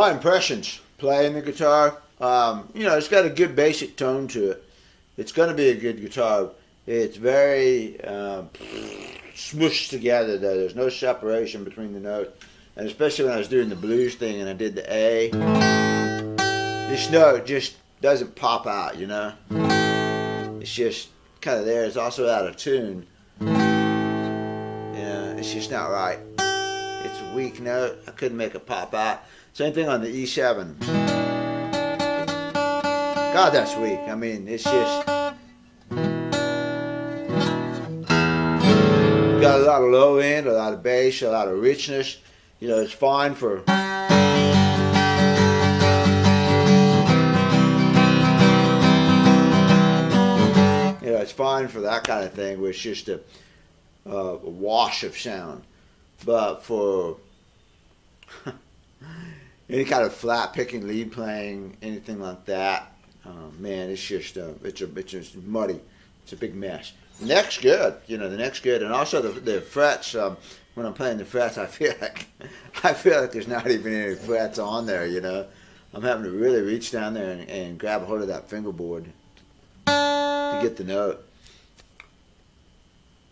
my impressions playing the guitar, you know, it's got a good basic tone to it. It's going to be a good guitar. It's very smooshed together though. There's no separation between the notes. And especially when I was doing the blues thing and I did the A, this note just doesn't pop out, you know. It's just kind of there. It's also out of tune. Yeah, it's just not right. It's a weak note. I couldn't make it pop out. Same thing on the E7. God, that's weak. I mean, it's just got a lot of low end, a lot of bass, a lot of richness. You know, it's fine for it's fine for that kind of thing where it's just a wash of sound. But for any kind of flat picking, lead playing, anything like that, man, it's just it's just muddy. It's a big mess. The neck's good, you know. The neck's good, and also the frets. When I'm playing the frets, I feel like there's not even any frets on there. You know, I'm having to really reach down there and grab a hold of that fingerboard to get the note.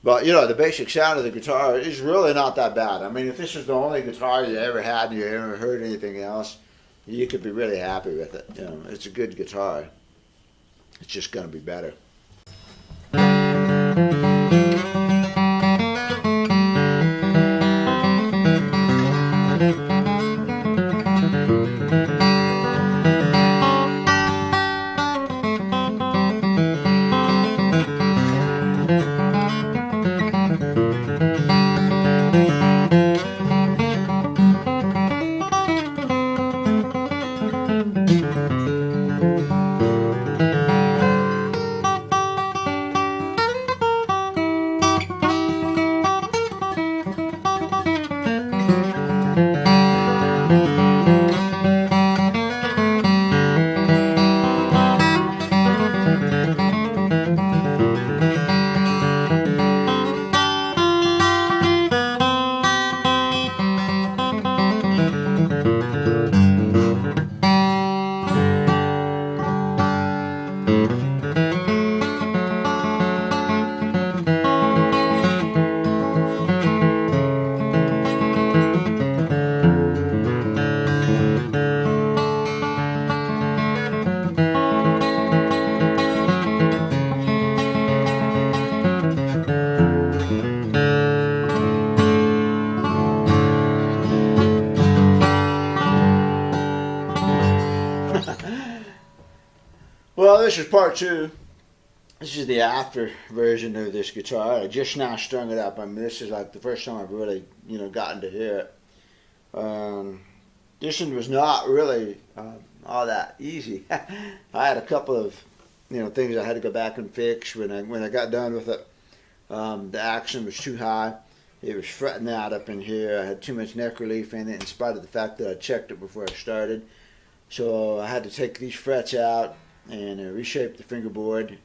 But you know, the basic sound of the guitar is really not that bad. I mean, if this is the only guitar you ever had and you ever heard anything else, you could be really happy with it. You know, it's a good guitar. It's just going to be better. Well, this is part 2. This is the after version of this guitar. I just now strung it up. I mean, this is like the first time I've really, you know, gotten to hear it. This one was not really all that easy. I had a couple of, you know, things I had to go back and fix when I got done with it. The action was too high. It was fretting out up in here. I had too much neck relief in it, in spite of the fact that I checked it before I started. So I had to take these frets out and reshape the fingerboard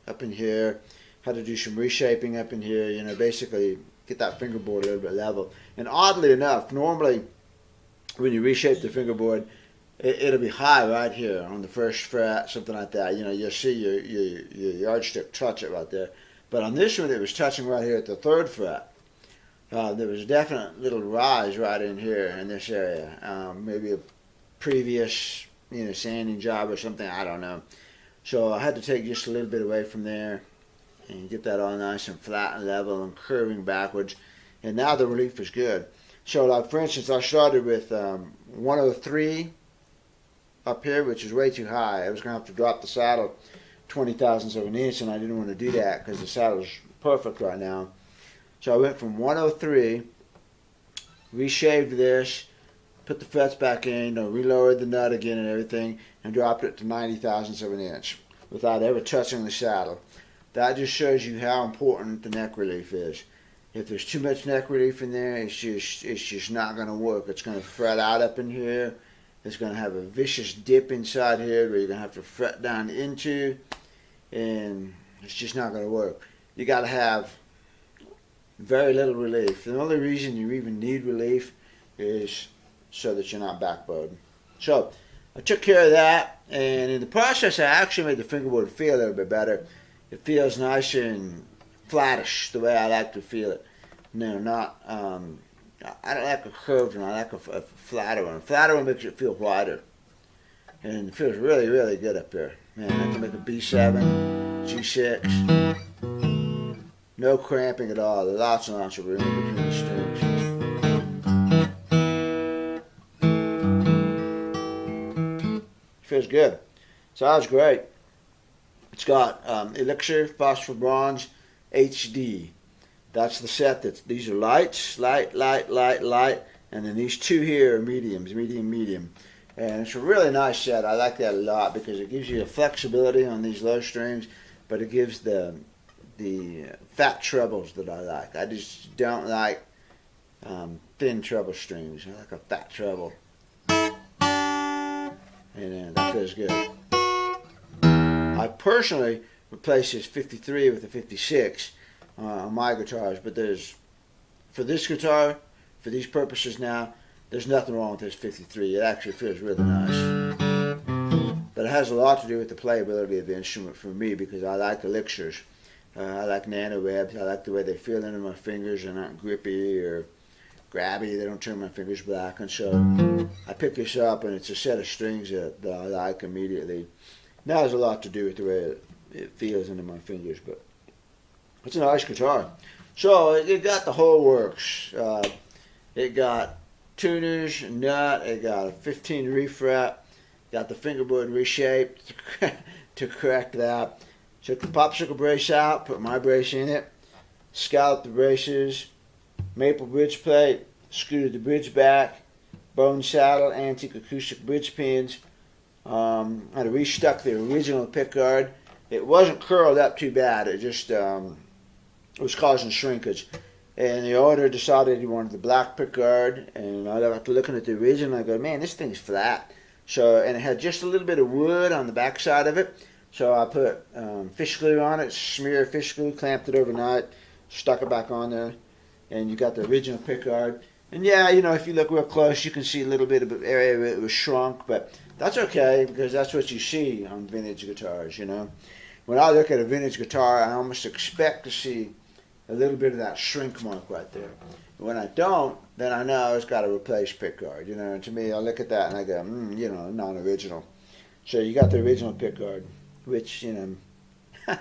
up in here. Had to do some reshaping up in here, you know, basically get that fingerboard a little bit level. And oddly enough, normally when you reshape the fingerboard, it'll be high right here on the first fret, something like that. You know, you'll see your yardstick touch it right there. But on this one, it was touching right here at the 3rd fret. There was a definite little rise right in here in this area. Maybe a previous, you know, sanding job or something, I don't know. So I had to take just a little bit away from there and get that all nice and flat and level and curving backwards. And now the relief is good. So like for instance, I started with 103 up here, which is way too high. I was going to have to drop the saddle 20 thousandths of an inch, and I didn't want to do that because the saddle's perfect right now. So I went from 103, reshaved this, put the frets back in, relowered the nut again and everything, and dropped it to 90 thousandths of an inch without ever touching the saddle. That just shows you how important the neck relief is. If there's too much neck relief in there, it's just not going to work. It's going to fret out up in here. It's going to have a vicious dip inside here where you're going to have to fret down into, and it's just not going to work. You got to have very little relief. The only reason you even need relief is so that you're not backbowed. So I took care of that, and in the process I actually made the fingerboard feel a little bit better. It feels nice and flattish the way I like to feel it. No, not I don't like a curved one. I like a flatter one. A flatter one makes it feel wider, and it feels really, really good up here. Man, I can make a B7, G6. No cramping at all. There's lots and lots of room between the strings. Feels good. Sounds great. It's got Elixir, Phosphor Bronze, HD. That's the set. These are lights, light, and then these two here are mediums, medium. And it's a really nice set. I like that a lot because it gives you the flexibility on these low strings, but it gives the fat trebles that I like. I just don't like thin treble strings. I like a fat treble. And that feels good. I personally replace this 53 with a 56 on my guitars, but for this guitar, for these purposes now, there's nothing wrong with this 53. It actually feels really nice. But it has a lot to do with the playability of the instrument for me because I like elixirs. I like nano webs. I like the way they feel into my fingers. They're not grippy or grabby. They don't turn my fingers black. And so I pick this up, and it's a set of strings that I like immediately. Now has a lot to do with the way it feels into my fingers, but it's a nice guitar. So it got the whole works. It got tuners, nut. It got a 15 refret. Got the fingerboard reshaped to correct that. Took the popsicle brace out, put my brace in it, scalloped the braces, maple bridge plate, screwed the bridge back, bone saddle, Antique Acoustic bridge pins. I restuck the original pickguard. It wasn't curled up too bad. It just it was causing shrinkage. And the owner decided he wanted the black pickguard. And I got to looking at the original. I go, man, this thing's flat. So, and it had just a little bit of wood on the back side of it. So I put fish glue on it, smeared fish glue, clamped it overnight, stuck it back on there, and you got the original pickguard. And yeah, you know, if you look real close, you can see a little bit of area where it was shrunk, but that's okay because that's what you see on vintage guitars, you know. When I look at a vintage guitar, I almost expect to see a little bit of that shrink mark right there. When I don't, then I know it's got a replaced pickguard, you know. And to me, I look at that and I go, you know, non-original. So you got the original pickguard, which, you know,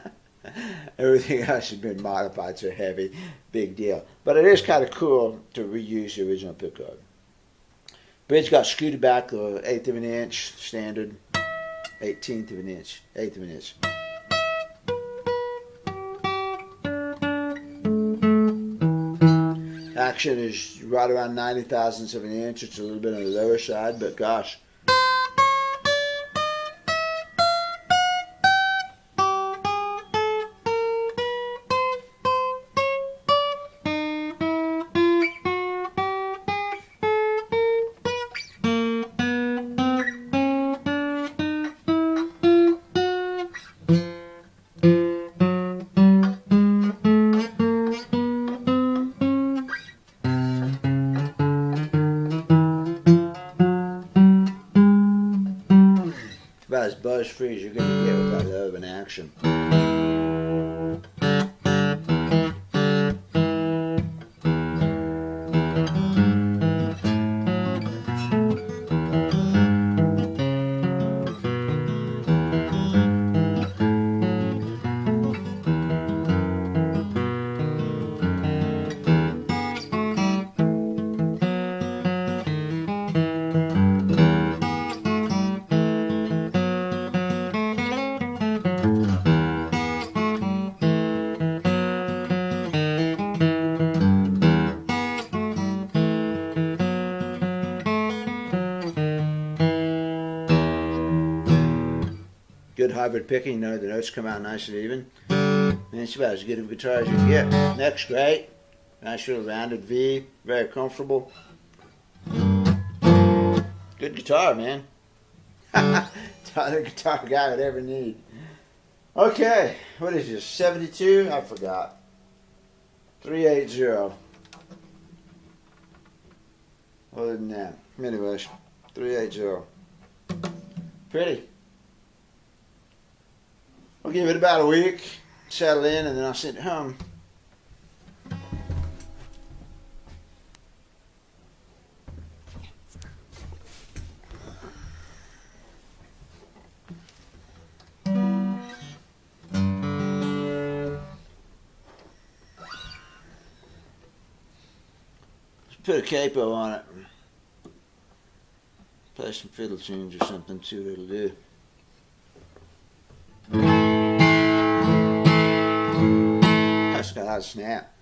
everything else has been modified, so heavy, big deal. But it is kind of cool to reuse the original pickguard. Bridge got screwed back to an 1/8 of an inch, standard, 1/18 of an inch, 1/8 of an inch. Action is right around 90 thousandths of an inch. It's a little bit on the lower side, but gosh. About as buzz-free as you're going to get with that low of an action. Good hybrid picking, you know, the notes come out nice and even. And it's about as good of a guitar as you can get. Neck's great. Nice little rounded V. Very comfortable. Good guitar, man. It's all the guitar guy would ever need. Okay, what is this? 72? I forgot. 380. other than that. Anyways, 380. Pretty. I'll give it about a week, settle in, and then I'll send it home. Put a capo on it. Play some fiddle tunes or something, see what it'll do. That's got a lot of snap.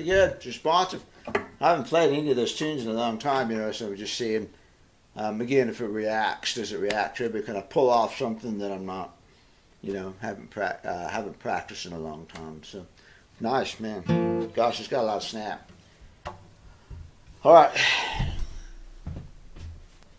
Good. It's responsive. I haven't played any of those tunes in a long time, so we're just seeing, again, if it reacts. Does it react to it? Can I pull off something that I'm not, haven't practiced in a long time? So, nice, man. Gosh, it's got a lot of snap. All right.